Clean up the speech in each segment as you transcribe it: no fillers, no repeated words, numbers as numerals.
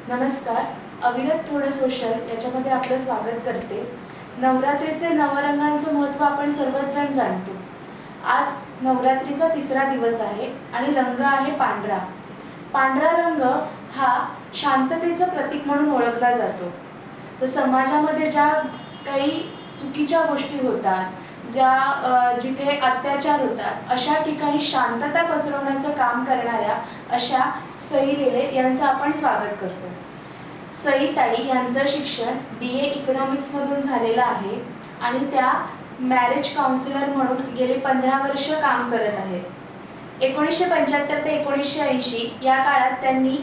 नमस्कार. अविरत थोडं सोशल याच्यामध्ये आपलं स्वागत करते. नवरात्रीचे नवरंगांचं महत्त्व आपण सर्वच जण जाणतो. आज नवरात्रीचा तिसरा दिवस आहे आणि रंग आहे पांढरा. पांढरा रंग हा शांततेचं प्रतीक म्हणून ओळखला जातो. तर समाजामध्ये ज्या काही चुकीच्या गोष्टी होतात, जिथे अत्याचार होतात, अशा ठिकाणी शांतता पसरवण्याचं काम करणाऱ्या अशा सई लेले यांचं आपण स्वागत करतो. सईताई यांचं शिक्षण BA इकॉनॉमिक्समधून झालेलं आहे आणि त्या मॅरेज काउन्सिलर म्हणून गेले 15 वर्ष काम करत आहेत. 1975 ते 1980 या काळात त्यांनी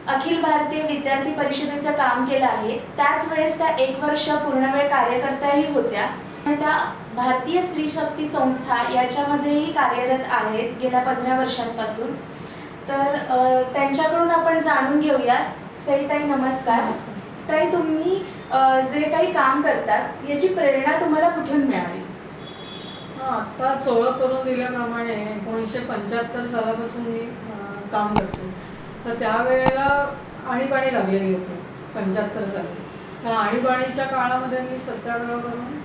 अखिल भारतीय विद्यार्थी परिषदेचं काम केलं आहे. त्याच वेळेस त्या 1 वर्ष पूर्णवेळ कार्यकर्त्याही होत्या. त्या भारतीय स्त्री शक्ती संस्था याच्यामध्येही कार्यरत आहेत गेल्या 15 वर्षांपासून. तर त्यांच्याकडून आपण जाणून घेऊया. सईताई नमस्कार. ताई, तुम्ही जे काही काम करतात याची प्रेरणा तुम्हाला कुठून मिळाली? आत्ताच ओळख करून दिल्याप्रमाणे 1975 सालापासून मी काम करते. तर त्यावेळेला आणीबाणी लागलेली होती 75 साली. त्या आणीबाणीच्या काळामध्ये मी सत्याग्रह करून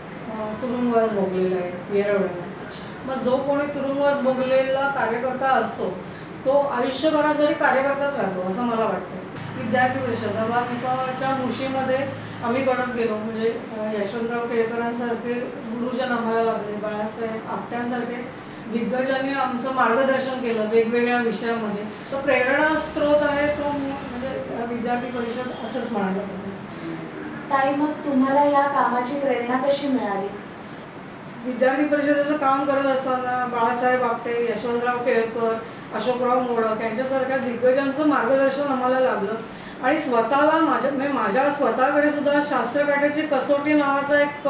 तुरुंगवास भोगलेला आहे येरवड्याला. मग जो कोणी तुरुंगवास भोगलेला कार्यकर्ता असतो तो आयुष्यभरासाठी कार्यकर्ताच राहतो असं मला वाटतं. विद्यार्थी परिषद विभागाच्या मुशीमध्ये आम्ही घडत गेलो. म्हणजे यशवंतराव केळकरांसारखे गुरुजन आम्हाला लागले, बाळासाहेब आपट्यांसारखे दिग्गजांनी आमचं मार्गदर्शन केलं वेगवेगळ्या विषयामध्ये. तो प्रेरणा स्रोत आहे तो म्हणजे विद्यार्थी परिषद असंच म्हणायला पाहिजे. ताई, मग तुम्हाला या कामाची प्रेरणा कशी मिळाली? विद्यार्थी परिषदेचं काम करत असताना बाळासाहेब आपटे, यशवंतराव केळकर, अशोकराव मोडक यांच्यासारख्या दिग्गजांचं मार्गदर्शन आम्हाला लाभलं. आणि स्वतःला माझ्या स्वतःकडे सुद्धा शास्त्रपेठेची कसोटी नावाचा एक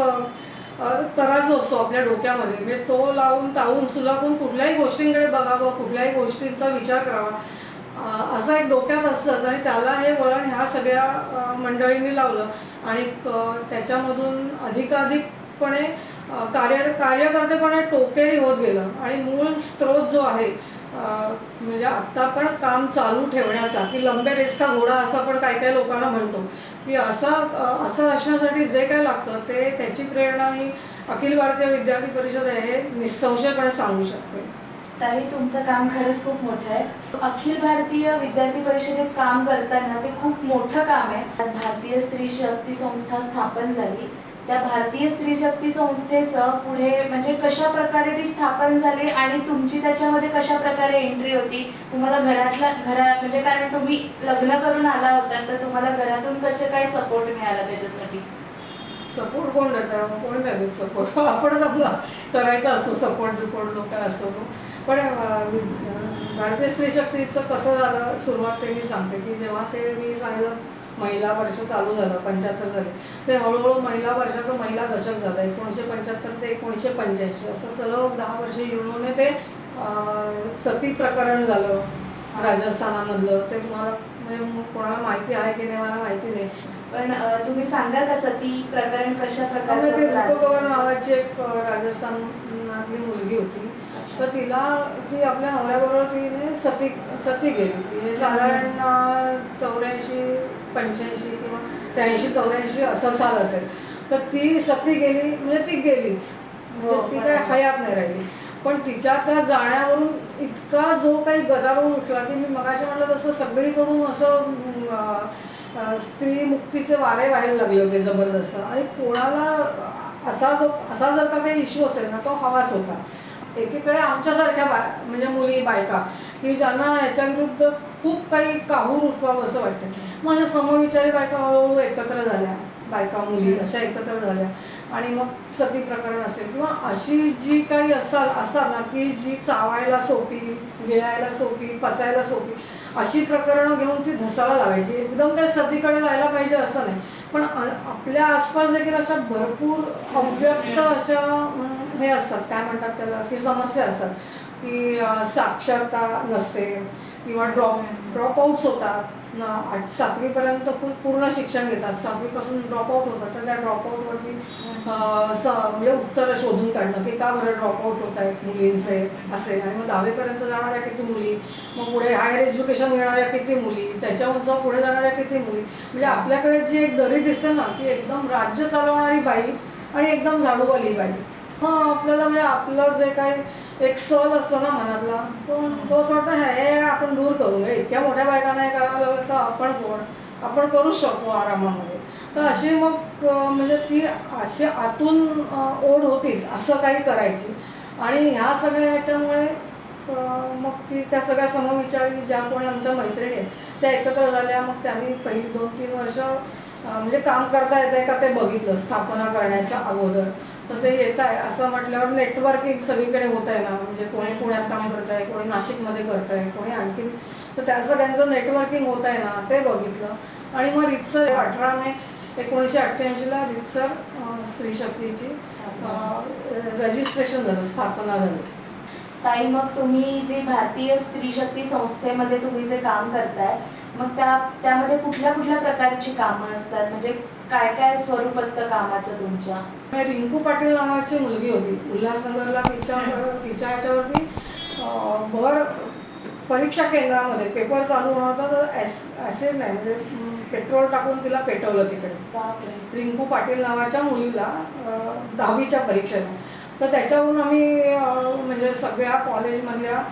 तराजू असतो आपल्या डोक्यामध्ये. म्हणजे तो लावून तावून सुलाखून कुठल्याही गोष्टींकडे बघावं, कुठल्याही गोष्टींचा विचार करावा असं एक डोक्यात असतंच. आणि त्याला हे वळण ह्या सगळ्या मंडळींनी लावलं आणि त्याच्यामधून अधिकाधिकपणे कार्यकर्तेपणे टोकेरी होत गेलं. आणि मूळ स्रोत जो आहे म्हणजे आत्ता पण काम चालू ठेवण्याचा, की लंबे रेस का घोडा असं आपण काही लोकांना म्हणतो, की असं असण्यासाठी जे काय लागतं त्याची प्रेरणा ही अखिल भारतीय विद्यार्थी परिषद आहे निसंशयपणे सांगू शकते. ताई, तुमचं काम खरंच खूप मोठं आहे. अखिल भारतीय विद्यार्थी परिषदेत काम करताना ते खूप मोठं काम आहे. भारतीय स्त्री शक्ती संस्था स्थापन झाली. त्या भारतीय स्त्री शक्ती संस्थेचं पुढे म्हणजे कशा प्रकारे ती स्थापन झाली आणि तुमची त्याच्यामध्ये कशा प्रकारे एंट्री होती? तुम्हाला म्हणजे कारण तुम्ही लग्न करून आला होता, तर तुम्हाला घरातून कसे काय सपोर्ट मिळाला त्याच्यासाठी? सपोर्ट कोण देतं? कोण नाही सपोर्ट, आपणच आपला करायचा असतो सपोर्ट जो काय असतो तो. पण भारतीय स्त्री शक्तीचं कसं झालं सुरुवात ते मी सांगते. की जेव्हा मी सांगितलं महिला वर्ष चालू झालं 75 साली, ते हळूहळू महिला वर्षाचं महिला दशक झालं. 1975 ते 1985 असं सलग 10 वर्ष युनोने ते सती प्रकरण झालं राजस्थानामधलं. ते तुम्हाला म्हणजे कोणाला माहिती आहे की नाही मला माहिती नाही, पण तुम्ही सांगाल का सती प्रकरण कशा प्रकारे? ते रूपकवर नावाची एक राजस्थानातली मुलगी होती. तर ती आपल्या नवऱ्याबरोबर तिने सती गेली. ती साधारण 84, 85 किंवा 83, 84 असा साल असेल. तर ती सती गेली म्हणजे ती गेलीच, म्हणजे ती काही हयात नाही राहिली. पण तिच्या त्या जाण्यावरून इतका जो काही गदारोळ उठला की मी मगाशी म्हटलं तसं सगळीकडून असं स्त्री मुक्तीचे वारे व्हायला लागले होते जबरदस्त. आणि कोणाला असा जर का काही इश्यू असेल ना तो हवाच होता. एकीकडे आमच्यासारख्या म्हणजे मुली बायका की ज्यांना याच्या विरुद्ध खूप काही काहूर उठवावं असं वाटतं. माझ्या समविचारी बायका हळूहळू एकत्र झाल्या, बायका मुली अशा एकत्र झाल्या. आणि मग सती प्रकरण असेल किंवा अशी जी काही असतात ना की जी चावायला सोपी, गिळायला सोपी, पचायला सोपी अशी प्रकरणं घेऊन ती धसायला लावायची. एकदम काही सतीकडे जायला पाहिजे असं नाही, पण आपल्या आसपास देखील अशा भरपूर अव्यक्त अशा हे असतात, काय म्हणतात त्याला, की समस्या असतात. की साक्षरता नसते, किंवा ड्रॉपआउट्स होतात ना. 7वीपर्यंत पूर्ण शिक्षण घेतात, 7वीपासून ड्रॉपआउट होतात. तर त्या ड्रॉपआउटवरती म्हणजे उत्तरं शोधून काढणं की का बरं ड्रॉपआउट होत आहेत मुलींचे असे. आणि मग 10वीपर्यंत जाणाऱ्या किती मुली, मग पुढे हायर एज्युकेशन घेणाऱ्या किती मुली, त्याच्याहून पुढे जाणाऱ्या किती मुली. म्हणजे आपल्याकडे जी एक दरी दिसते ना की एकदम राज्य चालवणारी बाई आणि एकदम झाडूवाली बाई. मग आपल्याला म्हणजे आपलं जे काही एक सल असतो ना मनातला, तो असं वाटतं हे आपण दूर करू. म्हणजे इतक्या मोठ्या बायका नाही करायला लागलं तर आपण कोण, आपण करू शकतो आरामामध्ये. तर अशी मग म्हणजे ती अशी आतून ओढ होतीच असं काही करायची. आणि ह्या सगळ्या ह्याच्यामुळे मग ती त्या सगळ्या समविचारी ज्या कोणी आमच्या मैत्रिणी आहेत त्या एकत्र झाल्या. मग त्यांनी पहिली 2-3 वर्ष म्हणजे काम करता येत आहे का ते बघितलं स्थापना करण्याच्या अगोदर. तर ते येत आहे असं म्हटल्यावर नेटवर्किंग सगळीकडे होत आहे ना. म्हणजे कोणी पुण्यात काम करत आहे, कोणी नाशिकमध्ये करत आहे, कोणी आणखी. तर त्या सगळ्यांचं नेटवर्किंग होत आहे ना ते बघितलं. आणि मग रीतसर 18 मे 1988ला रीतसर स्त्री शक्तीची रजिस्ट्रेशन झालं, स्थापना झाली. ताई, मग तुम्ही जे भारतीय स्त्री शक्ती संस्थेमध्ये तुम्ही जे काम करताय, मग त्यामध्ये कुठल्या कुठल्या प्रकारची कामं असतात? म्हणजे काय काय स्वरूप असतं कामाचं तुमच्या? रिंकू पाटील नावाची मुलगी होती उल्हासनगरला. तिच्या ह्याच्यावरती भर परीक्षा केंद्रामध्ये पेपर चालू होता. तर ॲसिड नाही म्हणजे पेट्रोल टाकून तिला पेटवलं तिकडे. बापरे. रिंकू पाटील नावाच्या मुलीला 10वीच्या परीक्षेला. तर त्याच्यावरून आम्ही म्हणजे सगळ्या कॉलेजमधल्या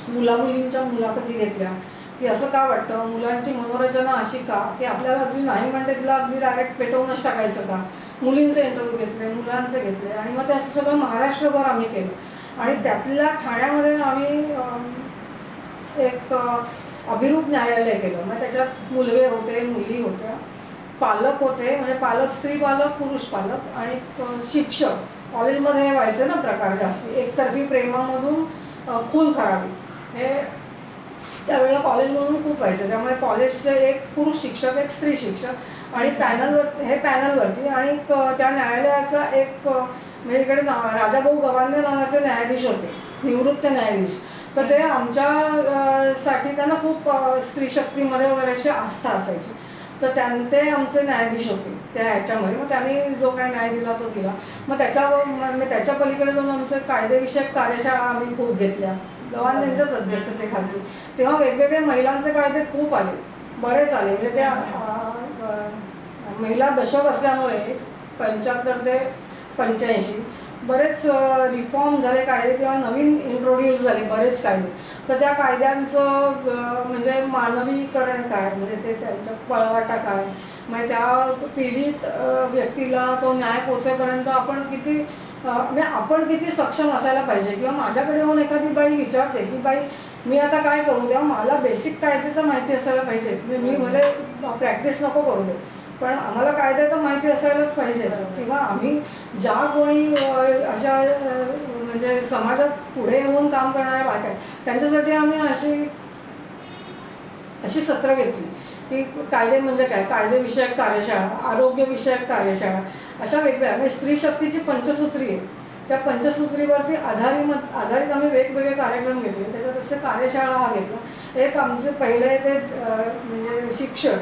मुलामुलींच्या मुलाखती घेतल्या की असं का वाटतं, मुलांची मनोरचना अशी का की आपल्याला जी नाही म्हणते तिला अगदी डायरेक्ट पेटवूनच टाकायचं का. मुलींचे इंटरव्ह्यू घेतले, मुलांचे घेतले. आणि मग ते असं सगळं महाराष्ट्रभर आम्ही केलं. आणि त्यातल्या ठाण्यामध्ये आम्ही एक अभिरूप न्यायालय केलं. मग त्याच्यात मुलगे होते, मुली होत्या, पालक होते. म्हणजे पालक, स्त्री पालक, पुरुष पालक आणि शिक्षक. कॉलेजमध्ये हे व्हायचे ना प्रकार जास्त, एकतर्फी प्रेमामधून खून करावी हे त्यावेळेला कॉलेजमधून खूप व्हायचं. त्यामुळे कॉलेजचे एक पुरुष शिक्षक, एक स्त्री शिक्षक आणि पॅनलवरती आणि त्या न्यायालयाचा एक म्हणजे इकडे राजाभाऊ गवांदे नावाचे न्यायाधीश होते, निवृत्त न्यायाधीश. तर ते आमच्यासाठी त्यांना खूप स्त्री शक्तीमध्ये वगैरे अशी आस्था असायची. तर ते आमचे न्यायाधीश होते त्या ह्याच्यामध्ये. मग त्यांनी जो काही न्याय दिला तो दिला. मग त्याच्या पलीकडे जाऊन आमचे कायदेविषयक कार्यशाळा आम्ही खूप घेतल्या गवांदेंच्याच अध्यक्षतेखाली. तेव्हा वेगवेगळे महिलांचे कायदे खूप आले, बरेच आले. म्हणजे त्या महिला दशक असल्यामुळे 75 ते 85 बरेच रिफॉर्म झाले कायदे किंवा नवीन इंट्रोड्यूस झाले बरेच कायदे. तर त्या कायद्यांचं म्हणजे मानवीकरण काय, म्हणजे ते त्यांच्या पळवाटा काय, म्हणजे त्या पीडित व्यक्तीला तो न्याय पोचेपर्यंत आपण किती सक्षम असायला पाहिजे. किंवा माझ्याकडे येऊन एखादी बाई विचारते की बाई मी आता काय करू, तेव्हा मला बेसिक कायदे तर माहिती असायला पाहिजे. मी भले प्रॅक्टिस नको करू दे, पण आम्हाला कायदे तर माहिती असायलाच पाहिजे. किंवा आम्ही ज्या कोणी अशा म्हणजे समाजात पुढे येऊन काम करणाऱ्या बायका आहेत त्यांच्यासाठी आम्ही अशी सत्र घेतली की कायदे म्हणजे काय, कायदेविषयक कार्यशाळा, आरोग्यविषयक कार्यशाळा, अशा वेगवेगळ्या. म्हणजे स्त्री शक्तीची पंचसूत्री आहे, त्या पंचसूत्रीवरती आधारित आम्ही वेगवेगळे कार्यक्रम घेतले. त्याच्यात असे कार्यशाळा हा घेतला. एक आमचे पहिले ते म्हणजे शिक्षण,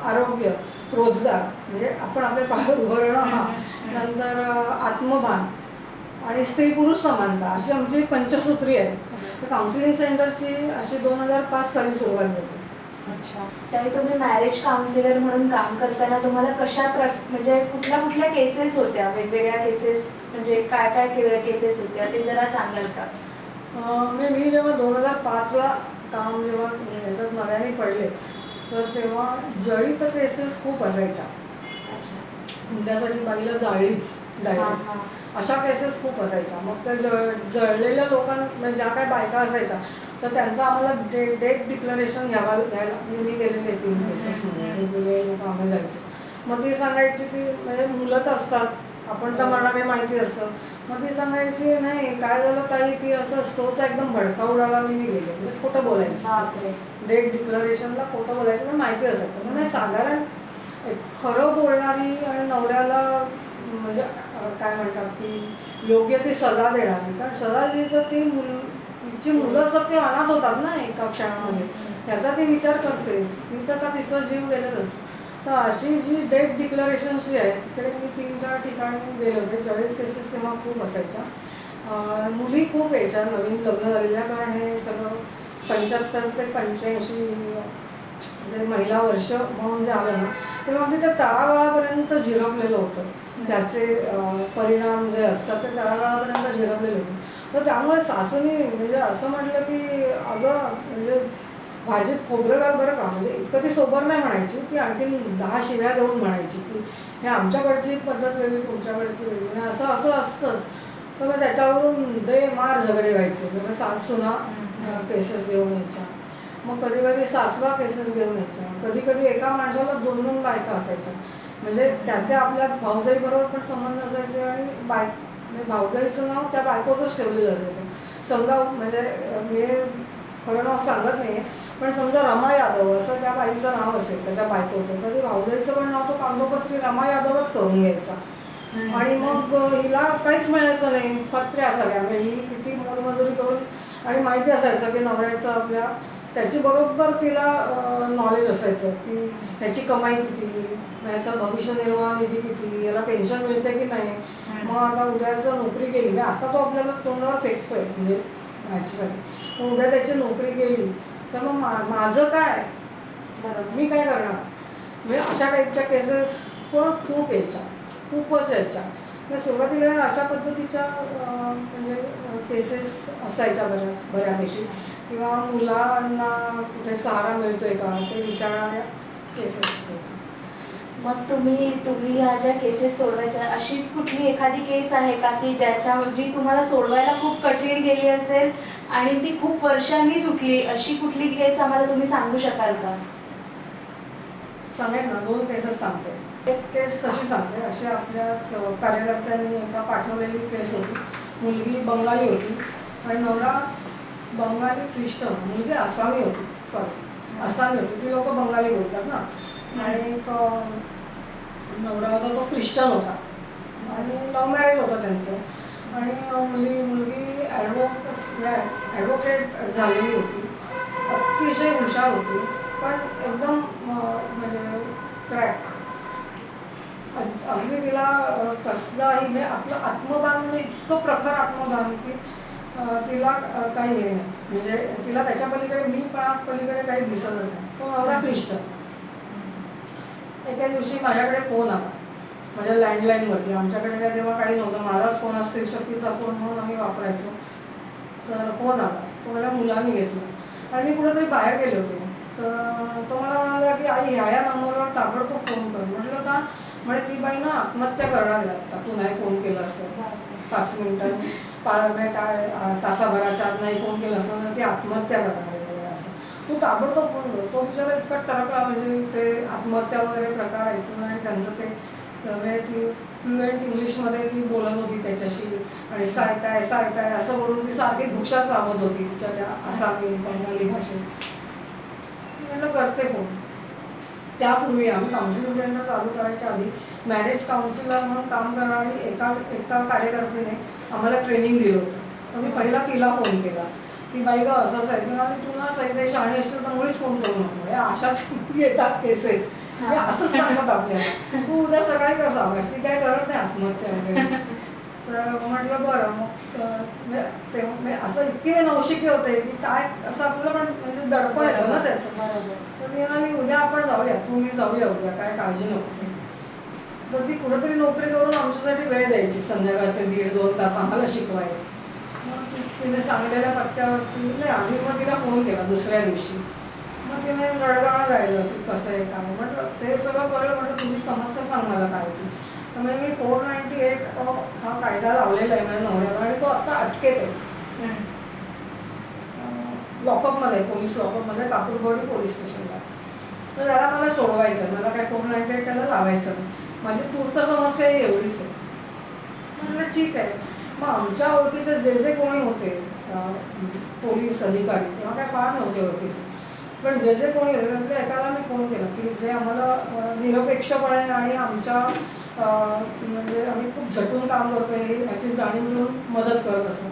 आरोग्य, रोजगार, म्हणजे आपण आपले पायावर उभं राहणं, नंतर आत्मभान आणि स्त्री पुरुष समानता, अशी आमची पंचसूत्री आहे. तर काउन्सिलिंग सेंटरची अशी 2005 साली सुरुवात झाली. अच्छा. त्यावेळी तुम्ही मॅरेज काउन्सिलर म्हणून काम करताना तुम्हाला म्हणजे कुठल्या कुठल्या केसेस होत्या, वेगवेगळ्या केसेस, म्हणजे काय काय केसेस होत्या ते जरा सांगाल का? मी जेव्हा 2005ला काम जेव्हा ह्याच्यात नव्याने पडले तर तेव्हा जळीत केसेस खूप असायच्या. अच्छा. हुंड्यासाठी बाईला जाळलीच डायरेक्ट, अशा केसेस खूप असायच्या. मग त्या जळलेल्या लोकांना ज्या काही बायका असायच्या तर त्यांचं आम्हाला डेट डिक्लरेशन घ्यायला मी गेलेले 3 केसेसमध्ये. वेगवेगळे लोक आम्ही जायचो. मग ती सांगायची की म्हणजे मुलं तर असतात, आपण तर म्हणणार माहिती असतं. मग ती सांगायची नाही काय झालं ताई की असं स्टोचा एकदम भडका उडाला आणि मी गेले. म्हणजे खोटं बोलायचं, डेट डिक्लरेशनला खोटं बोलायचं, पण माहिती असायचं. म्हणजे साधारण खरं बोलणारी आणि नवऱ्याला म्हणजे काय म्हणतात की योग्य ती सजा देणारी. कारण सजा दिली तर ती तिची मुलं सगळे अनाथ होतात ना एका क्षणामध्ये, याचा ती विचार करतेच. मी तर आता तिचा जीव गेलेलाच. तर अशी जी डेट डिक्लरेशन्स जी आहेत तिकडे मी 3-4 ठिकाणी गेले होते. जळीत केसेस तेव्हा खूप असायच्या. मुली खूप यायच्या नवीन लग्न झालेल्या, कारण हे सगळं 75 ते 85 जे महिला वर्ष म्हणून जे आलं ना, तेव्हा अगदी ते तळागाळापर्यंत झिरपलेलं होतं. त्याचे परिणाम जे असतात ते तळागाळापर्यंत झिरपलेले होते. तर त्यामुळे सासूनी म्हणजे असं म्हटलं की अगं म्हणजे भाजीत खोबरं घाल बरं का. म्हणजे इतकं ती सोबर नाही म्हणायची, ती आणखीन 10 शिव्या देऊन म्हणायची की हे आमच्याकडची पद्धत वेगळी, तुमच्याकडची वेगळी, आणि असं असं असतंच. तर मग त्याच्यावरून दे मार झगडे व्हायचे. म्हणजे सासूना केसेस घेऊन यायच्या, मग कधी कधी सासवा केसेस घेऊन यायच्या, कधी कधी एका माणसाला 2-2 बायका असायच्या. म्हणजे त्याचे आपल्या भाऊजाईबरोबर पण संबंध असायचे, आणि म्हणजे भाऊजाईचं नाव त्या बायकोचंच ठेवलेलं असायचं. समजा म्हणजे मी खरं नाव सांगत नाही, पण समजा रमा यादव असं त्या बाईचं नाव असेल त्याच्या बायकोचं, तर ते भाऊजाईचं पण नाव तो कागदोपत्री रमा यादवच करून घ्यायचा. आणि मग हिला काहीच मिळायचं नाही, पत्र्या सगळ्या. म्हणजे ही किती मोलमजुरी करून, आणि माहिती असायचं की नवऱ्याचं आपल्या त्याची बरोबर तिला नॉलेज असायचं की ह्याची कमाई किती, ह्याचा भविष्य निर्वाह निधी किती, याला पेन्शन मिळते की नाही. मग आता उद्याचं नोकरी गेली, म्हणजे आता तो आपल्याला तोंडावर फेकतोय म्हणजे ह्याच्यासाठी, मग उद्या त्याची नोकरी गेली तर मग माझं काय, मी काय करणार. म्हणजे अशा टाईपच्या केसेस पण खूप यायच्या, खूपच यायच्या. म्हणजे सुरुवातीला अशा पद्धतीच्या म्हणजे केसेस असायच्या बऱ्यापैकी, किंवा मुलांना कुठे सहारा मिळतोय का ते विचारणाऱ्या केसेस असायच्या. मग तुम्ही ह्या ज्या केसेस सोडवायच्या, अशी कुठली एखादी केस आहे का की जी तुम्हाला सोडवायला खूप कठीण गेली असेल आणि ती खूप वर्षांनी सुटली, अशी कुठली केस आम्हाला तुम्ही सांगू शकाल का? सांगेन ना, 2 केसेस सांगते. एक केस तशी सांगते, अशी आपल्याच कार्यकर्त्यांनी एका पाठवलेली केस होती. मुलगी बंगाली होती आणि नवरा बंगाली ख्रिश्चन, मुलगी आसामी होती, आसामी होती. ती लोक बंगाली बोलतात ना. आणि एक नवरा होता तो ख्रिश्चन होता, आणि लव्ह मॅरेज होतं त्यांचं. आणि मुलगी ॲडव्होकेट झालेली होती, अतिशय हुशार होती, पण एकदम म्हणजे क्रॅक. अगदी तिला कसलाही म्हणजे आपलं आत्मभान म्हणजे इतकं प्रखर आत्मभान की तिला काही हे नाही. म्हणजे तिला त्याच्या पलीकडे पलीकडे काही दिसतच नाही. तो नवरा ख्रिश्चन. एका दिवशी माझ्याकडे फोन आला, माझ्या लँडलाईनवरती. आमच्याकडे काय तेव्हा काही नव्हतं, माझाच फोन स्त्री शक्तीचा फोन म्हणून आम्ही वापरायचो. तर फोन आला, तो माझ्या मुलांनी घेतला, आणि मी कुठेतरी बाहेर गेले होते. तर तो मला म्हणाला की आई ह्या नंबरवर ताबडतोब फोन कर. म्हटलं का? म्हणजे ती बाई ना आत्महत्या करणार आहे आता, तू नाही फोन केला असतं 5 मिनिटांनी, काय तासाभराच्या आत नाही फोन केला असतं तर ती आत्महत्या करणार आहे असं. तू ताबडतोब फोन कर. तो बिचारा इतका टरकला, म्हणजे ते आत्महत्या वगैरे प्रकार ऐकून, आणि त्यांचं ते म्हणजे ती फ्लुएंट इंग्लिशमध्ये ती बोलत होती त्याच्याशी, आणि सायताय असं बोलून ती सारखी भूषाच लावत होती तिच्या त्या आसामी बंगाली भाषेत. म्हटलं करते फोन. त्यापूर्वी आम्ही काउन्सिलिंग सेंटर चालू करायच्या आधी मॅरेज काउन्सिलर म्हणून काम करणारी एका कार्यकर्त्याने आम्हाला ट्रेनिंग दिलं होतं. तर मी पहिला तिला फोन केला की बाई गं असंच आहे. तू ना सैदे शहाणी असतील तर मुळीच फोन करू नको, अशाच येतात केसेस, असंच सांगत आपल्याला. तू उद्या सकाळी कसं आवाज, ती काय करत नाही आत्महत्या वगैरे. तर म्हटलं बरं. मग असं इतके नवशिके होते की काय असं आपल्याला पण म्हणजे दडपण येतं ना त्याचं. तर ती म्हणाली उद्या आपण जाऊया, मी जाऊया उद्या, काय काळजी नको. तर ती कुठेतरी नोकरी करून आमच्यासाठी वेळ द्यायची, संध्याकाळचे 1.5-2 तास आम्हाला शिकवायला. मग तिने सांगलेल्या पत्त्यावरती नाही, आम्ही मग तिला फोन केला दुसऱ्या दिवशी. मग तिने रडगाणं गायलं की कसं आहे काय. म्हटलं ते सगळं कळलं. म्हटलं तुझी समस्या सांग मला काय ती. त्यामुळे मी 498 हा कायदा लावलेला आहे माझ्या नवऱ्याला, आणि तो आता अटकेत आहे लॉकअपमध्ये, पोलीस लॉकअपमध्ये, कापूरगोडी पोलीस स्टेशनला. तर त्याला मला सोडवायचं आहे, मला काय 498 त्याला लावायचं नाही. माझी तूर्त समस्या ही एवढीच आहे. म्हटलं ठीक आहे. मग आमच्या ओळखीचे जे कोणी होते पोलीस अधिकारी, तेव्हा काय फार नव्हते ओळखीचे, पण जे कोणी होते त्यातल्या एकाला मी फोन केला की जे आम्हाला निरपेक्षपणे आणि आमच्या म्हणजे आम्ही खूप झटून काम करतोय याची जाणीव घेऊन मदत करत असतो.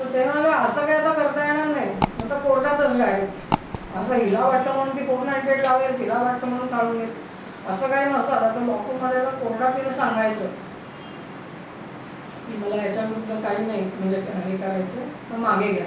तर ते म्हणाले असं काय आता करता येणार नाही, आता कोर्टातच डायरेक्ट असं हिला वाटतं म्हणून ती 498 लावेल, तिला वाटतं म्हणून काढून येईल, असं काही नसतं. आता लॉकअपमध्ये कोर्टात तिने सांगायचं की मला याच्याबद्दल काही नाही म्हणजे हे करायचं, तर मागे घ्या.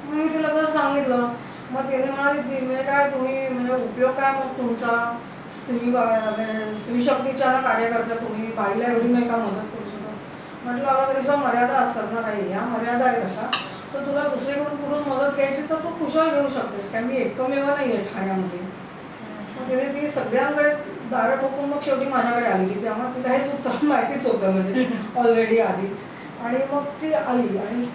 मी तिला तसं सांगितलं. मग तिने म्हणाली ती म्हणजे काय तुम्ही म्हणजे उपयोग काय मग तुमचा स्त्री शक्तीच्या कार्य करता तुम्ही, बाईला एवढी नाही का मदत करू शकत. म्हटलं अगं तरी मर्यादा असतात ना काही, ह्या मर्यादा आहे कशा, तर तुला दुसरीकडून कुठून मदत घ्यायची तर तू कुशल घेऊ शकतेस, कारण मी एकमेव नाही आहे ठाण्यामध्ये. मग तिने ती सगळ्यांकडे दारं ठोकून मग शेवटी माझ्याकडे आली की त्यामुळे तिला हेच उत्तर माहितीच होतं म्हणजे ऑलरेडी आधी. आणि मग ती आली आणि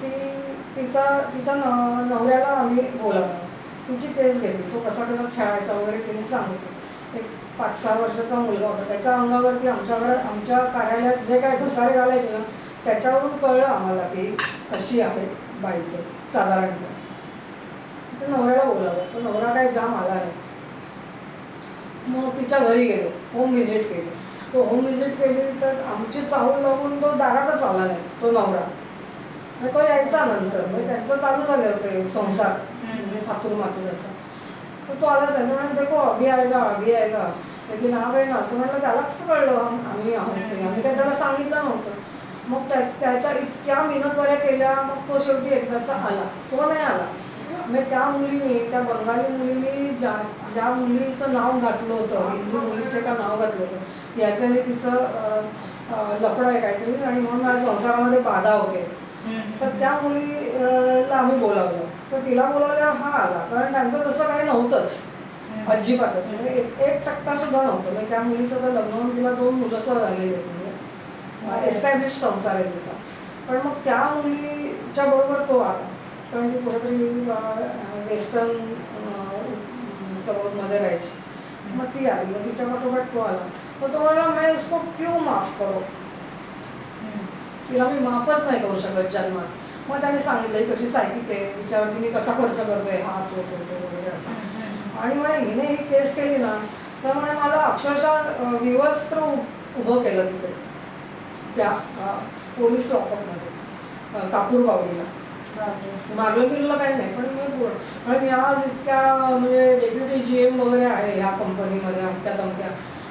तिच्या नवऱ्याला आम्ही बोलावलं, तिची केस घेतली, तो कसा खेळायचा वगैरे तिने सांगितलं. एक 5-6 वर्षाचा मुलगा होता, त्याच्या अंगावरती आमच्या कार्यालयात जे काय घसारे घालायचे ना त्याच्यावरून कळलं आम्हाला की कशी आहे बाई ते साधारणतः. तिच्या नवऱ्याला बोलावलं, तो नवरा काय जाम आला नाही. मग तिच्या घरी गेलो, होम व्हिजिट केली. तो होम व्हिजिट केली तर आमची चाहूल लागून तो दारातच आला नाही, तो नवरा. मग तो यायचा नंतर, म्हणजे त्यांचं चालू झालं होतं संसार म्हणजे थातूर मातूर असं. तर तो आलाच नाही. तो म्हणून देखो अभि आएगा लेकिन नाव आहे ना. तो म्हटलं त्याला कसं कळलं आम्ही आहोत ते, आम्ही काय त्याला सांगितलं नव्हतं. मग त्याच्या इतक्या मिनतवाऱ्या केल्या, मग तो शेवटी एकदाचा आला, तो नाही आला. म्हणजे त्या मुलीने, त्या बंगाली मुलीने ज्या मुलीचं नाव घातलं होतं, हिंदू मुलीचं का नाव घातलं होतं, याच्याने तिचं लफडं आहे काहीतरी आणि म्हणून माझ्या संसारामध्ये बाधा होते. तर त्या मुलीला आम्ही बोलावलं. तर तिला बोलावल्यावर हा आला, कारण त्यांचं तसं काही नव्हतंच अजिबातच, म्हणजे 1% सुद्धा नव्हतं. म्हणजे त्या मुलीचं तर लग्न होऊन तिला 2 मुलंसर झालेली आहेत, म्हणजे एस्टॅब्लिश संसार आहे तिचा. पण मग त्या मुलीच्या बरोबर तो आला, कारण ती कुठेतरी वेस्टर्न सबमध्ये राहायची. मग ती आली, मग तिच्या बरोबर तो आला. तर तो मला मैं उसको क्यों माफ करो, तिला मी माफच नाही करू शकत जन्मात. मग त्याने सांगितलं ही कशी सायकिक आहे, तिच्यावरती मी कसा खर्च करतोय, हा तो करतो वगैरे असं. आणि म्हणे हिने ही केस केली ना तर म्हणे मला अक्षरशः विवस्त्र उभं केलं तिकडे त्या पोलीस लॉकअपमध्ये कापूरबावडीला. मागलं बिरलं काही नाही, पण मी आज इतक्या म्हणजे डेप्युटी GM वगैरे आहे ह्या कंपनीमध्ये अमक्या तमक्या,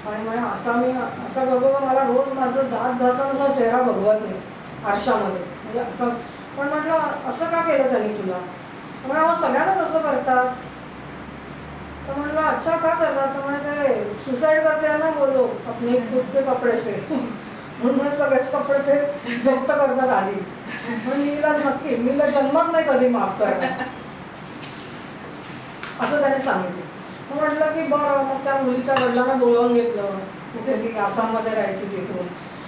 आणि म्हणे असा बघतो मला रोज माझं दात घासानुसार चेहरा बघवत नाही आरशामध्ये, म्हणजे असं. पण म्हटलं असं का केलं त्यांनी तुला, म्हणे सगळ्यांना तसं करतात. तर म्हटलं अच्छा का करतात, तर म्हणे ते सुसाईड करते ना बोलो अपने खुद के कपडे से, म्हणून म्हणे सगळेच कपडे ते जप्त करतात आधी. म्हणून मीला जन्मात नाही कधी माफ करणार असं त्याने सांगितलं. मग म्हटलं की बरं. मग त्या मुलीच्या वडिलांना बोलावून घेतलं, कुठे ती आसाममध्ये राहायची तिथून.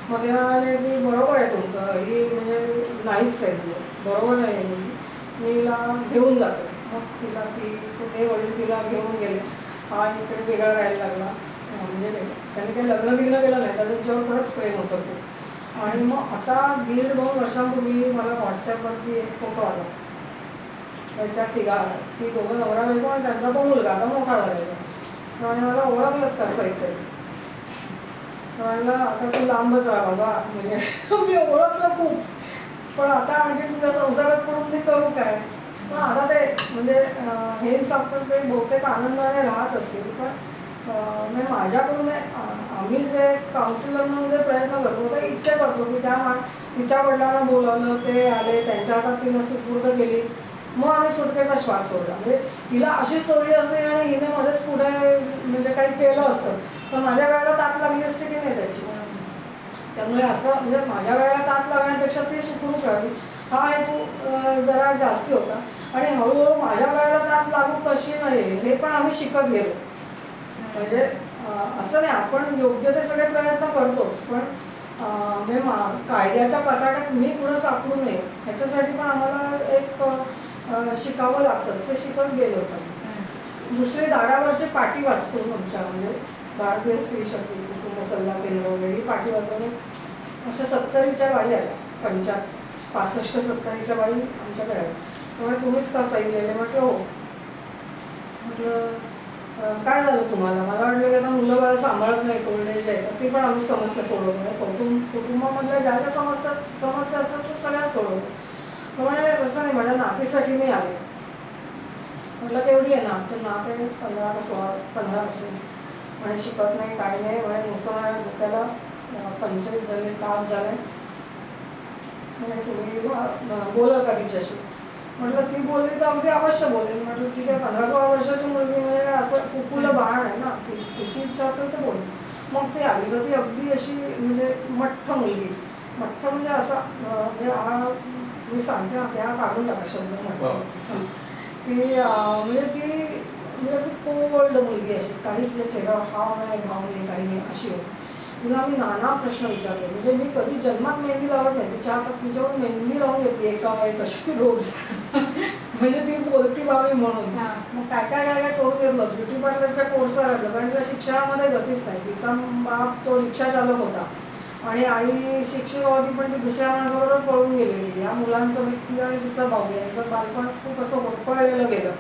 मग ते म्हणाले की बरोबर आहे तुमचं, ही म्हणजे नाहीच आहे, म्हणजे बरोबर नाही आहे, मी हिला घेऊन जातो. मग ते वडील तिला घेऊन गेले. हा इकडे वेगळा राहायला लागला, म्हणजे त्यांनी काही लग्न बिग्न केलं नाही, त्याचं जेव्हा खरंच प्रेम होतं खूप. आणि मग आता 1.5-2 वर्षांपूर्वी मला व्हॉट्सॲपवरती एक फोटो आला, ती दोघं नवरा बायको आणि त्यांचा तो मुलगा आता मोठा झालेला. आणि मला ओळखलं कसं इथे, म्हणलं आता तू लांबच राहा बाबा, म्हणजे मी ओळखलं खूप, पण आता म्हणजे तुझ्या संसारात पडून मी करू काय. पण आता ते म्हणजे हेच आपण ते बहुतेक आनंदाने राहत असतील, पण मी माझ्याकडून आम्ही जे काउन्सिलर म्हणून जे प्रयत्न करतो ते इतके करतो की तिच्या वडिलांना बोलावलं, ते आले, त्यांच्या हातात तिनं सुपूर्द केली, मग आम्ही सुटकेचा श्वास सोडला. म्हणजे हिला अशी सोडली असते आणि हिने मध्येच पुढे म्हणजे काही केलं असतं तर माझ्या वेळेला ताक लागली असते की नाही त्याची. त्यामुळे असं म्हणजे माझ्या वेळेला ताक लागण्यापेक्षा ती सुखरूप राहिली हा हेतू जरा जास्ती होता. आणि हळूहळू माझ्या वेळेला ताक लागू कशी नाही हे पण आम्ही शिकत गेलो. म्हणजे असं नाही, आपण योग्य ते सगळे प्रयत्न करतोच, पण म्हणजे कायद्याच्या कचाट्यात मी पुढं सापडू नये ह्याच्यासाठी पण आम्हाला एक शिकावं लागतंच, ते शिकत गेलो सगळं. दुसरी दारावरची पाटी वाचतो आमच्या, म्हणजे भारतीय स्त्री शक्ती कुटुंब सल्ला केंद्र वगैरे ही पाटी वाचवणे अशा 70च्या बाई आल्या, 65-70च्या बाई आमच्याकडे आल्या. त्यामुळे तुम्हीच का सही लिहिले, म्हटलं हो. म्हटलं काय झालं तुम्हाला, मला वाटलं की आता मुलं बाळं सांभाळत नाही, ओल्ड एज आहे, तर ती पण आम्ही समस्या सोडवतो. कुटुंबामधल्या ज्या ज्या समस्या असतात त्या सगळ्याच सोडवतो. म्हणे तसं नाही, माझ्या नातीसाठी मी आले. म्हटलं केवढी आहे नात? तर नात आहे 15 का 16 15 वर्ष. म्हणे शिकत नाही काही नाही, म्हणे नुसतं त्याला 45 झाले, ताप झाले. म्हणे तुम्ही बोला का तिच्याशी? म्हटलं ती बोलली तर अगदी अवश्य बोलेल. म्हटलं ती काय 15-16 वर्षाची मुलगी, म्हणजे असं कुकुलं बाळ आहे ना, तिची इच्छा असेल तर बोल. मग ती आली तर ती अगदी अशी म्हणजे मठ्ठ मुलगी. मठ्ठ म्हणजे असा म्हणजे हा मी सांगते ना, त्या काढून टाका शब्द म्हटलं की म्हणजे ती म्हणजे खूप कोल्ड मुलगी अशी, काही तिच्या चेहऱ्यावर हाव नाही भाव नाही काही नाही अशी होती. तिला आम्ही नाना प्रश्न विचारले. म्हणजे मी कधी जन्मात मेहंदी लावत नाही, तिच्या हातात तिच्यावर मेहंदी लावून घेतली एका कशी रोज. म्हणजे ती बोलती व्हावी म्हणून. मग काय काय काय काय कोर्स घेतलं, ब्युटी पार्लरच्या कोर्सला लागलं, कारण तिला शिक्षणामध्ये गतीच नाही. तिचा बाप तो रिक्षा चालक होता आणि आई शिक्षिका होती, पण ती दुसऱ्या माणसाबरोबर पळून गेलेली. या मुलांचं व्यक्ती आणि तिचं भाऊ यांचं बालपण खूप असं होरपळलेलं गेलं.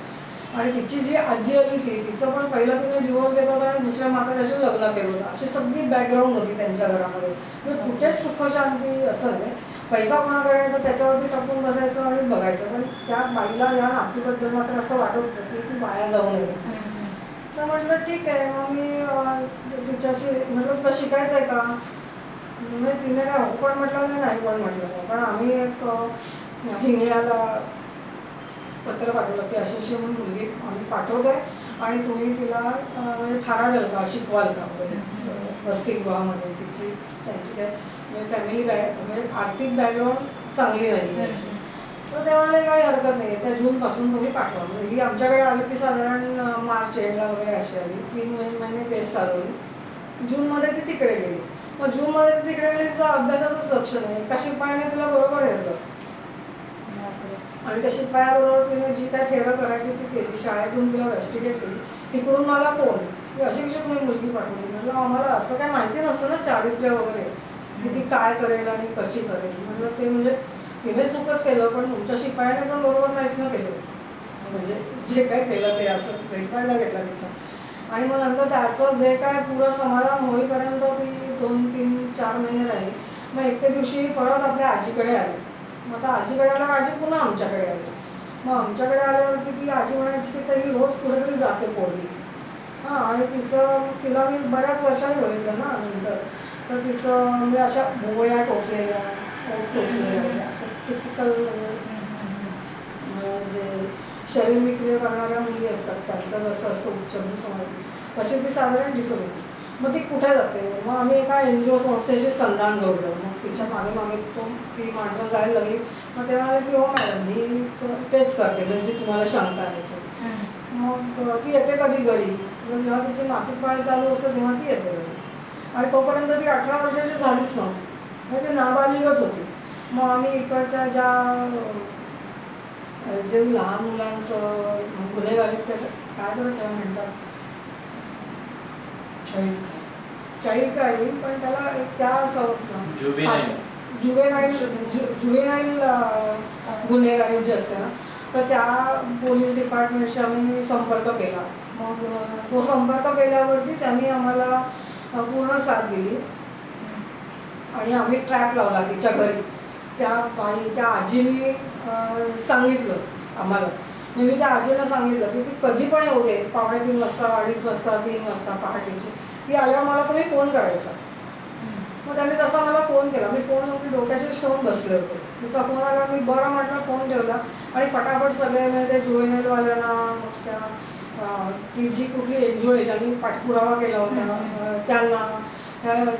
आणि तिची जी आजी आली ती, तिचं पण पहिलं तिने डिवोर्स घेतला होता आणि दुसऱ्या म्हाताऱ्याशी लग्न केलं होतं. अशी सगळी बॅकग्राऊंड होती त्यांच्या घरामध्ये. म्हणजे कुठेच सुखशांती असं नाही. पैसा कोणाकडे आहे तर त्याच्यावरती टाकून बसायचं आणि बघायचं. पण त्या बाईला या नातीबद्दल मात्र असं वाटत होतं की ती वाया जाऊ नये. तर म्हटलं ठीक आहे. मग मी तिच्याशी म्हटलं तुला शिकायचं आहे का? म्हणजे तिने काय हो पण म्हटलं नाही पण म्हटलं नाही. पण आम्ही एक हिंगण्याला पत्र पाठवलं की अशी म्हणून मुलगी आम्ही पाठवतोय आणि तुम्ही तिला म्हणजे थारा द्याल का, शिकवाल का वसतिगृहामध्ये. तिची त्यांची काय म्हणजे फॅमिली म्हणजे आर्थिक बॅकग्राऊंड चांगली नाही अशी. तर ते म्हणाले काही हरकत नाही, त्या जूनपासून तुम्ही पाठवा. म्हणजे ही आमच्याकडे आली ती साधारण मार्च एंडला वगैरे अशी आली. 3 महिने बेस चालवली. जूनमध्ये ती तिकडे गेली. मग जूनमध्ये ती तिकडे गेली, तिचा अभ्यासातच लक्ष नाही. एका शिपायाने तिला बरोबर घेतलं आणि त्या शिपायाबरोबर तिने जी काय थेरं करायची ती केली. शाळेतून तिला रेस्टिकेट केली. तिकडून मला फोन की अशिक्षित मी मुलगी पाठवली. म्हटलं आम्हाला असं काय माहिती नसतं ना चारित्र्य वगैरे की ती काय करेल आणि कशी करेल. म्हटलं ते म्हणजे तिने चूकच केलं, पण तुमच्या शिपायाने पण बरोबर नाहीच ना केलं. म्हणजे जे काय केलं ते असं गैरफायदा घेतला तिचा. आणि मग नंतर त्याचं जे काय पुरं समाधान होईपर्यंत ती 2-3-4 महिने राहिली. मग एके दिवशी परत आपल्या आजीकडे आली. मग आता आजीकडे आल्यावर आजी पुन्हा आमच्याकडे आली. मग आमच्याकडे आल्यावरती ती आजी म्हणायची की तरी रोज कुठेतरी जाते पोरगी. हां, आणि तिला मी बऱ्याच वर्षांनी बघितलं ना नंतर. तर तिचं म्हणजे अशा भोवळ्या टोचलेल्या असं टिपिकल जे शरीर विक्रिया करणाऱ्या मुली असतात त्यांचं जसं असतं उच्चभ्रू समाज तशी ती साधारण दिसत होती. मग ती कुठे जाते? मग आम्ही एका NGO संस्थेशी संधान जोडलं. मग तिच्या मागे ती माणसं जायला लागली. मग ते म्हणाले की हो मॅडम मी तेच करते जशी तुम्हाला शंका आहे ते. मग ती येते कधी घरी, जेव्हा तिची मासिक पाळी चालू असते तेव्हा ती येते घरी. आणि तोपर्यंत ती 18 वर्षाची झालीच नव्हती, म्हणजे ती नाबालिगच होती. मग आम्ही इकडच्या ज्या जे लहान मुलांचं गुन्हेगारी काय करत म्हणतात चाइल्ड क्राईम, पण त्याला त्या जुवेनाईल गुन्हेगारी जी असते ना, तर त्या पोलीस डिपार्टमेंटशी आम्ही संपर्क केला. मग तो संपर्क केल्यावरती त्यांनी आम्हाला पूर्ण साथ दिली आणि आम्ही ट्रॅप लावला तिच्या घरी. त्या आजीने सांगितलं आम्हाला. मी त्या आजीला सांगितलं की ती कधी पण येऊ दे, 2:45 वाजता 2:30 वाजता 3 वाजता पहाटेची, ती आल्यावर मला तुम्ही फोन करायचा. मग त्यांनी तसा मला फोन केला. मी फोन डोक्याशीच ठेवून बसले होते. तिचा फोन आला, मी बरं म्हटलं फोन ठेवला आणि फटाफट सगळे म्हणजे ते जुवेनाईलवाल्यांना, मग त्या ती जी कुठली NGO आहे ज्यांनी पाठपुरावा केला होता त्यांना,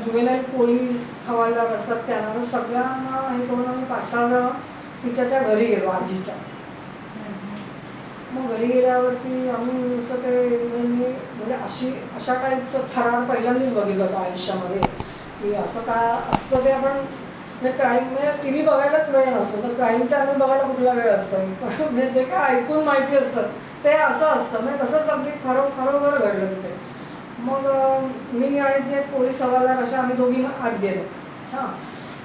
जुवेनाईल पोलीस हवालदार असतात त्यांना, सगळ्यांना हे करून आम्ही 5-6 जण तिच्या त्या घरी गेलो आजीच्या. मग घरी गेल्यावरती आम्ही असं ते म्हणजे अशा टाईपचं थरार पहिल्यांदाच बघितलं होतं आयुष्यामध्ये की असं काय असतं. ते आपण म्हणजे क्राईम म्हणजे TV बघायलाच वेळ नसतो, तर क्राईम चॅनल बघायला कुठला वेळ असतो. म्हणजे जे काय ऐकून माहिती असतं ते असं असतं, म्हणजे तसंच अगदी खरोखर घडलं तिथे. मग मी आणि ती एक पोलीस हवालदार अशा आम्ही दोघी आत गेलो. हां,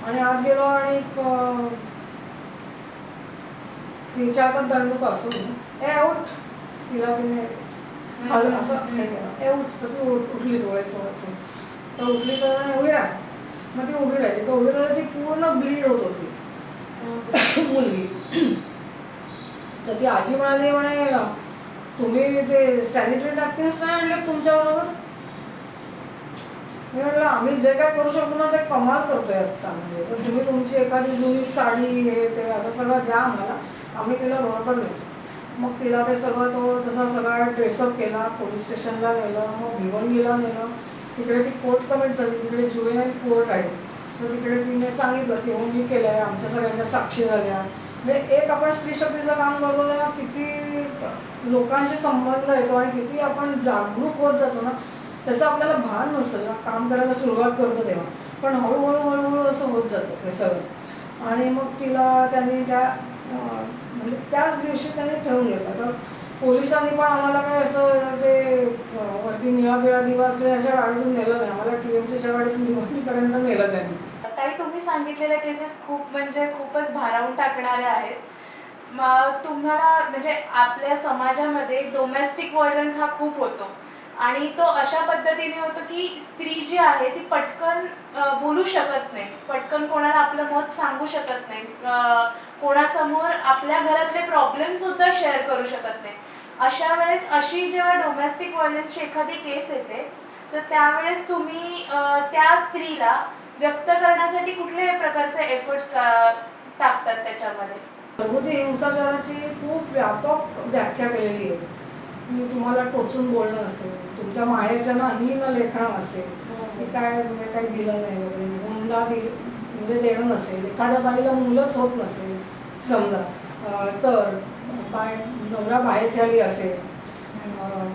आणि आत गेलो आणि तिच्या हातात दंडूक असून उठ, तिला तिने असं हे केलं, उठ. तर ती उठली डोळ्याचं वाचून. तर उठली तर उभी राहा. मग ती उभी राहिली. तर उभी राहिली, ती पूर्ण ब्लीड होत होती मुलगी. तर ती आजी म्हणाली, म्हणे तुम्ही ते सॅनिटरी नॅपकिन्स नाही आणले तुमच्याबरोबर? मी म्हटलं आम्ही जे काय करू शकतो ना ते कमाल करतोय आत्ता, म्हणजे तर तुम्ही तुमची एखादी जुनी साडी हे ते असं सगळं द्या आम्हाला, आम्ही तिला बरोबर नेतो. मग तिला ते सगळं तो तसा सगळा ड्रेसअप केला, पोलीस स्टेशनला नेलं, मग भिवंडीला नेलं. तिकडे ती कोर्ट कमिट झाली, तिकडे जुवेनाईल कोर्ट आहे, तर तिकडे तिने सांगितलं की हो मी केलं आहे, आमच्या सगळ्यांच्या साक्षी झाल्या. म्हणजे एक आपण स्त्री शक्तीचं काम करतो ना, किती लोकांशी संबंध येतो आणि किती आपण जागरूक होत जातो ना, त्याचं आपल्याला भान नसतं ना, काम करायला सुरुवात करतो तेव्हा, पण हळूहळू हळूहळू असं होत जातं ते सगळं. आणि मग तिला त्यांनी म्हणजे त्याच दिवशी त्यांनी ठेवून घेतलं. तर पोलिसांनी पण आम्हाला काय असं ते वरती निळा बिळा दिवा असले अशा गाडीतून नेलं नाही, आम्हाला TMCच्या गाडीतून भिवंडीपर्यंत नेलं त्यांनी. ताई, तुम्ही सांगितलेल्या केसेस खूपच भारावून टाकणाऱ्या आहेत. मग तुम्हाला म्हणजे आपल्या समाजामध्ये डोमेस्टिक व्हायलन्स हा खूप होतो आणि तो अशा पद्धतीने होतो की स्त्री जी आहे ती पटकन बोलू शकत नाही, पटकन कोणाला आपलं मत सांगू शकत नाही, कोणासमोर आपल्या घरातले प्रॉब्लेम सुद्धा शेअर करू शकत नाही. अशा वेळेस अशी जेव्हा डोमेस्टिक व्हायलन्सची एखादी केस येते तर त्यावेळेस तुम्ही त्या स्त्रीला व्यक्त करण्यासाठी कुठल्याही प्रकारचे एफर्ट्स टाकतात त्याच्यामध्ये? घरगुती हिंसाचाराची खूप व्यापक व्याख्या केलेली आहे की तुम्हाला टोचून बोलणं असेल, तुमच्या माहेरच्यांना हीन लेखणं असेल, की काय म्हणजे काही दिलं नाही वगैरे, हुंडा म्हणजे देणं नसेल, एखाद्या बाईला मुलंच होत नसेल समजा, तर नवरा बाहेर खाली असेल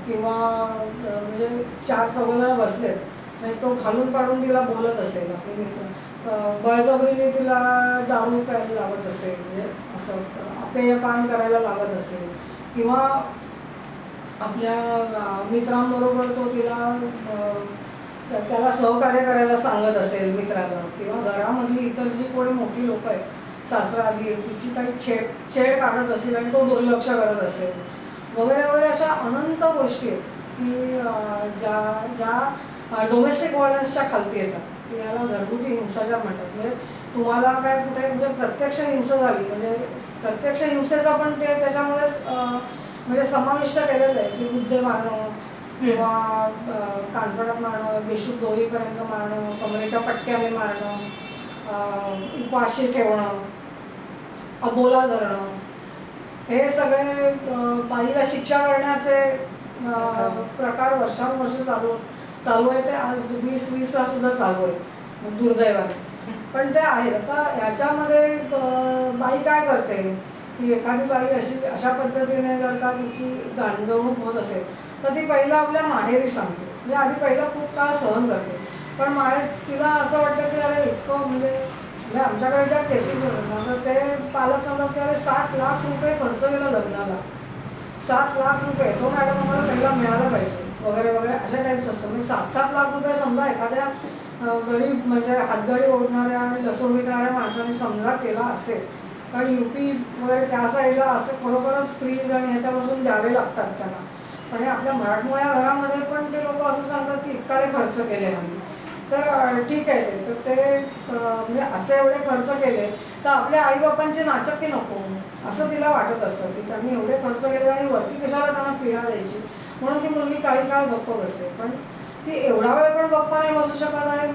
किंवा म्हणजे 4 बसलेत आणि तो घालून पाडून तिला बोलत असेल, आपले मित्र बळजबरीने तिला दारू प्यायला लावत असेल, म्हणजे असं अपेयपान करायला लावत असेल, किंवा आपल्या मित्रांबरोबर तो त्याला सहकार्य करायला सांगत असेल मित्राला, किंवा घरामधली इतर जी कोणी मोठी लोक आहेत, सासरा आली तिची काही छेड काढत असेल आणि तो दुर्लक्ष करत असेल वगैरे वगैरे, अशा अनंत गोष्टी आहेत की ज्या डोमेस्टिक व्हायलन्सच्या खालती येतात. याला घरगुती हिंसाचार म्हणतात. म्हणजे तुम्हाला काय कुठे म्हणजे प्रत्यक्ष हिंसा झाली, म्हणजे प्रत्यक्ष हिंसेचा पण ते त्याच्यामध्ये म्हणजे समाविष्ट केलेलं आहे की बुद्धे मारणं किंवा कानपणात मारणं, बेशुद्ध होईपर्यंत मारणं, कमरेच्या पट्ट्याने मारणं, उपाशी ठेवणं, अबोला धरणं, हे सगळे बाईला शिक्षा करण्याचे प्रकार वर्षानुवर्ष चालू आहे. ते आज 2020ला सुद्धा चालू आहे दुर्दैवाने, पण ते आहेत. आता ह्याच्यामध्ये बाई काय करते की एखादी बाई अशा पद्धतीने जर का तिची गांजवणूक होत असेल तर ती पहिलं आपल्या माहेरी सांगते, म्हणजे आधी पहिला खूप काळ सहन करते, पण माहेर तिला असं वाटतं की अरे इतकं म्हणजे आमच्याकडे ज्या केसेस होतात ना तर ते पालक सांगतात की अरे 7 लाख रुपये खर्च केला लग्नाला, 7 लाख रुपये, तो मॅडम आम्हाला पहिला मिळाला पाहिजे वगैरे वगैरे, अशा टाईप्स असतं. म्हणजे 7-7 लाख रुपये समजा एखाद्या गरीब म्हणजे हातगाडी ओढणाऱ्या आणि लसूण विकणाऱ्या माणसाने समजा केला असेल, कारण UP वगैरे त्या साईडला असं खरोखरच फ्रीज आणि ह्याच्यापासून द्यावे लागतात त्यांना, पण हे आपल्या मराठमोळ्या घरामध्ये पण ते लोक असं सांगतात की इतकाले खर्च केले आम्ही. तर ठीक आहे ते, तर ते म्हणजे असे एवढे खर्च केले तर आपल्या आईबापांची नाचक्की नको असं तिला वाटत असतं की त्यांनी एवढे खर्च केले आणि वरती कशाला त्यांना पीडा द्यायची, म्हणून ती मुलगी काही काळ गप्प बसते. पण ती एवढा वेळ पण गप्प नाही बसू शकत आणि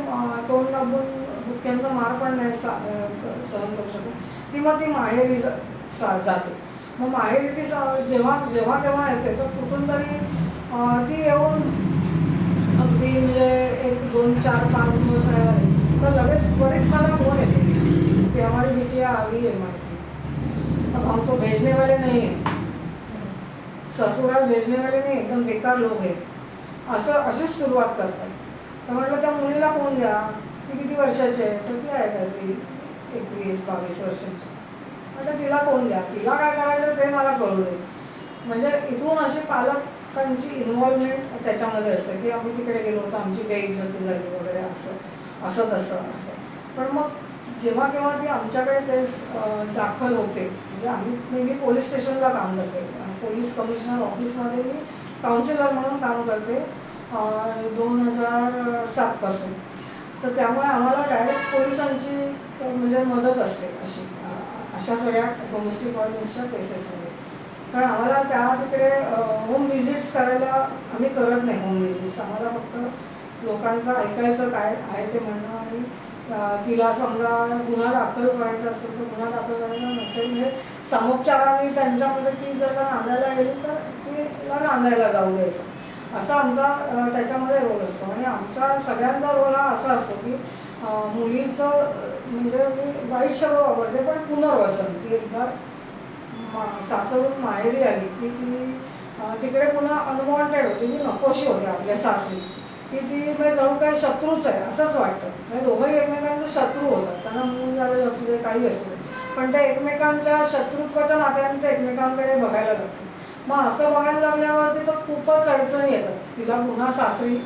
तोंड दाबून बुक्क्यांचा मार पण नाही सहन करू शकत, की मग ती माहेरी जाते. मग माहेरी ती जेव्हा केव्हा येते तर कुठून तरी ती येऊन अगदी म्हणजे 1, 2, 4, 5 दिवस नाही झाले तर लगेच बरेच मला फोन येते की हमारी बिटिया आ गई है मायके, अब हम तो भेजने वाले नहीं हैं, ससुराल भेजने वाले नहीं, एकदम बेकार लोक आहेत, अशीच सुरुवात करतात. तर म्हटलं त्या मुलीला फोन द्या, ती किती वर्षाची आहे, तर ती आहे काहीतरी 21-22 वर्षाची. म्हटलं तिला फोन द्या, तिला काय करायचं ते मला कळू दे. म्हणजे इथून अशी पालकांची इन्व्हॉल्वमेंट त्याच्यामध्ये असते की आम्ही तिकडे गेलो होतो, आमची बेइज्जती झाली वगैरे, असं तसं. पण मग जेव्हा केव्हा ती आमच्याकडे केस दाखल होते, म्हणजे मी पोलीस स्टेशनला काम करते, पोलीस कमिशनर ऑफिसमध्ये मी काउन्सिलर म्हणून काम करते 2007 पासून. तर त्यामुळे आम्हाला डायरेक्ट पोलिसांची म्हणजे मदत असते अशा सगळ्या डोमेस्टिक व्हायलन्सच्या केसेसमध्ये. कारण आम्हाला त्या तिकडे होम विजिट्स करायला आम्ही करत नाही. होम विजिट्स आम्हाला फक्त लोकांचं ऐकायचं काय आहे ते म्हणणं, आणि तिला समजा गुन्हा दाखल करायचा असेल तर गुन्हा दाखल करायचा नसेल म्हणजे समुपचाराने त्यांच्यामध्ये ती जर का नांदायला गेली तर तिला नांदायला जाऊ द्यायचं, असा आमचा त्याच्यामध्ये रोल असतो. आणि आमच्या सगळ्यांचा रोल हा असा असतो की मुलीचं म्हणजे मी वाईट शब्द वापरते पण पुनर्वसन. ती एकदा सासरून माहेरी आली की ती तिकडे पुन्हा अनवॉन्टेड होती, ती नकोशी होती आपल्या सासरी, की ती म्हणजे जणू काही शत्रूच आहे असंच वाटतं. म्हणजे दोघंही एकमेकांचे शत्रू होतात, त्यांना मूल झालेलं असू दे काही असू दे, पण त्या एकमेकांच्या शत्रुत्वाच्या नात्याने ते एकमेकांकडे बघायला लागतात. मग असं बघायला लागल्यावरती तर खूपच अडचणी येतात तिला पुन्हा सासरी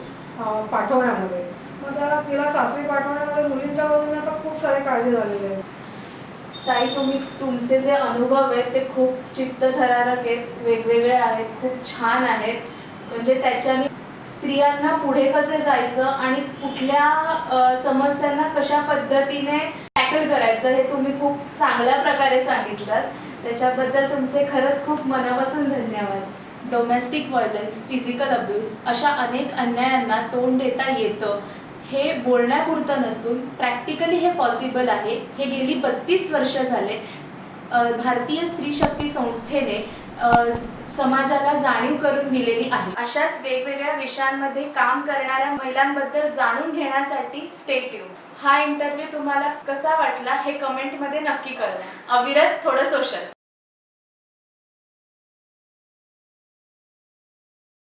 पाठवण्यामध्ये. मग तिला सासरी पाठवण्यामध्ये मुलींच्या बाजूने आता खूप सारे कायदे झालेले आहेत. ताई, तुम्ही तुमचे जे अनुभव आहेत ते खूप चित्तथरारक आहेत, वेगवेगळे आहेत, खूप छान आहेत. म्हणजे त्याच्याने स्त्रियांना पुढे कसं जायचं आणि कुठल्या समस्यांना कशा पद्धतीने टॅकल करायचं हे तुम्ही खूप चांगल्या प्रकारे सांगितलं. त्याच्याबद्दल तुमचे खरंच खूप मनापासून धन्यवाद. डोमेस्टिक व्हायलन्स, फिजिकल अब्यूज अशा अनेक अन्यायांना तोंड देता येतं हे बोलण्यापुरतं नसून प्रॅक्टिकली हे पॉसिबल आहे. हे गेली 32 वर्ष झाले भारतीय स्त्री शक्ती संस्थेने समाजाला जाणीव करून दिलेली आहे. अशाच वेगवेगळ्या विषयांमध्ये काम करणाऱ्या महिलांबद्दल जाणून घेण्यासाठी स्टे ट्यून. हा इंटरव्ह्यू तुम्हाला कसा वाटला हे कमेंटमध्ये नक्की कळवा. अविरत थोडं सोशल.